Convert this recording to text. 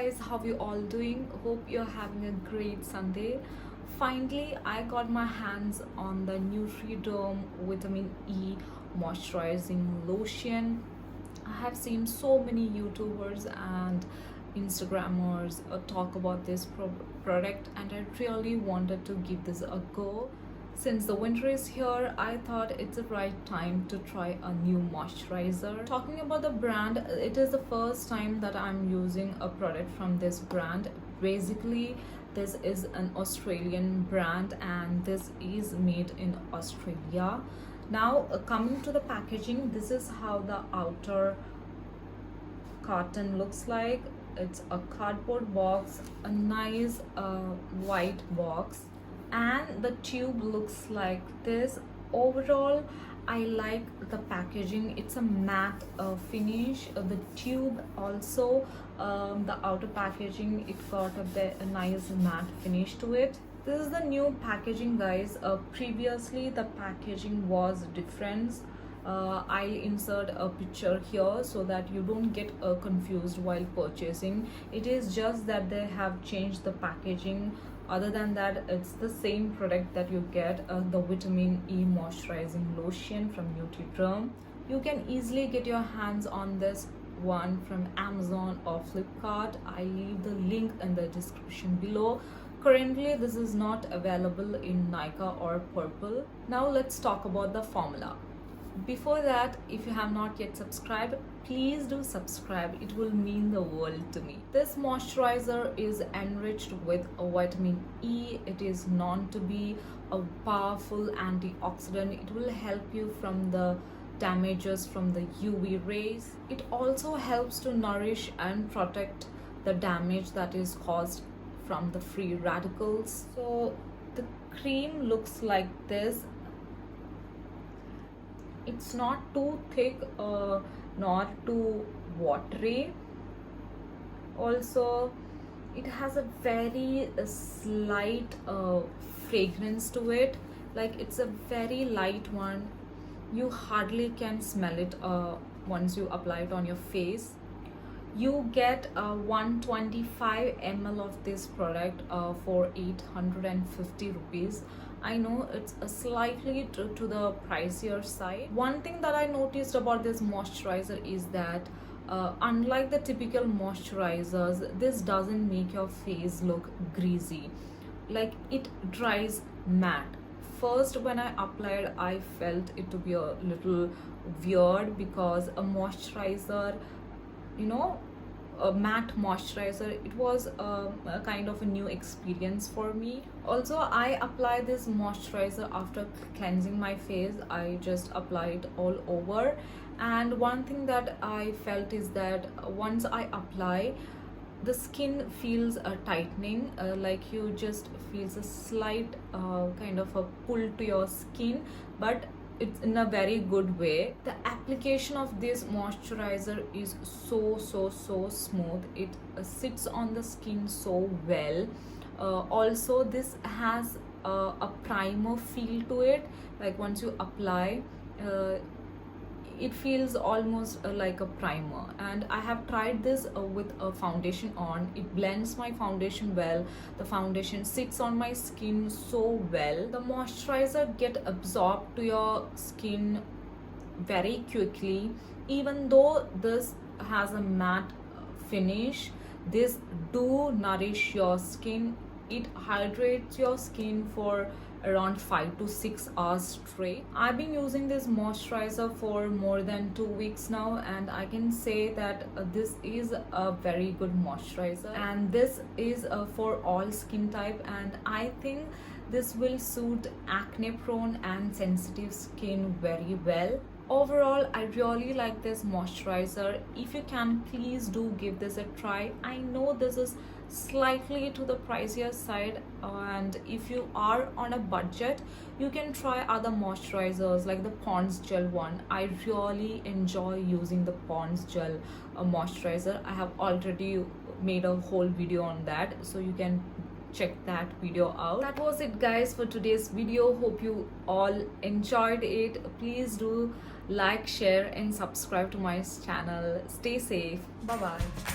guys, how you all doing? Hope you're having a great Sunday. Finally, I got my hands on the Nutriderm Vitamin E moisturizing lotion. I have seen so many YouTubers and Instagrammers talk about this product, and I really wanted to give this a go. Since the winter is here, I thought it's the right time to try a new moisturizer. Talking about the brand, it is the first time that I'm using a product from this brand. Basically, this is an Australian brand and this is made in Australia. Now, coming to the packaging, this is how the outer carton looks like. It's a cardboard box, a nice white box, and the tube looks like this. Overall, I like the packaging. It's a matte finish. The tube also, the outer packaging, it got a nice matte finish to it. This is the new packaging, guys. Previously the packaging was different. I'll insert a picture here so that you don't get confused while purchasing. It is just that they have changed the packaging. Other than that, it's the same product that you get, the vitamin E moisturizing lotion from Nutriderm. You can easily get your hands on this one from Amazon or Flipkart. I leave the link in the description below. Currently this is not available in Nykaa or Purple. Now let's talk about the formula. Before that, if you have not yet subscribed, please do subscribe. It will mean the world to me. This moisturizer is enriched with a vitamin E. It is known to be a powerful antioxidant. It will help you from the damages from the UV rays. It also helps to nourish and protect the damage that is caused from the free radicals. So the cream looks like this. It's not too thick, not too watery. Also, it has a very slight fragrance to it. Like, it's a very light one. You hardly can smell it once you apply it on your face. You get 125 ml of this product for 850 rupees. I know it's a slightly to the pricier side. One thing that I noticed about this moisturizer is that unlike the typical moisturizers, this doesn't make your face look greasy. Like, it dries matte. First, when I applied, I felt it to be a little weird because a moisturizer, a matte moisturizer, it was a kind of a new experience for me. Also, I apply this moisturizer after cleansing my face. I just apply it all over, and one thing that I felt is that once I apply, the skin feels a tightening, like you just feels a slight kind of a pull to your skin, but it's in a very good way. The application of this moisturizer is so smooth. It sits on the skin so well. Also, this has a primer feel to it. Like, once you apply, it feels almost like a primer. And I have tried this with a foundation on. It blends my foundation well. The foundation sits on my skin so well. The moisturizer get absorbed to your skin very quickly. Even though this has a matte finish, this do nourish your skin. It hydrates your skin for around 5 to 6 hours straight. I've been using this moisturizer for more than 2 weeks now, and I can say that this is a very good moisturizer, and this is for all skin type, and I think this will suit acne prone and sensitive skin very well. Overall, I really like this moisturizer. If you can, please do give this a try. I know this is slightly to the pricier side, and if you are on a budget, you can try other moisturizers like the Pond's Gel one. I really enjoy using the Pond's Gel moisturizer. I have already made a whole video on that, so you can check that video out. That was it, guys, for today's video. Hope you all enjoyed it. Please do like, share and subscribe to my channel. Stay safe. Bye bye.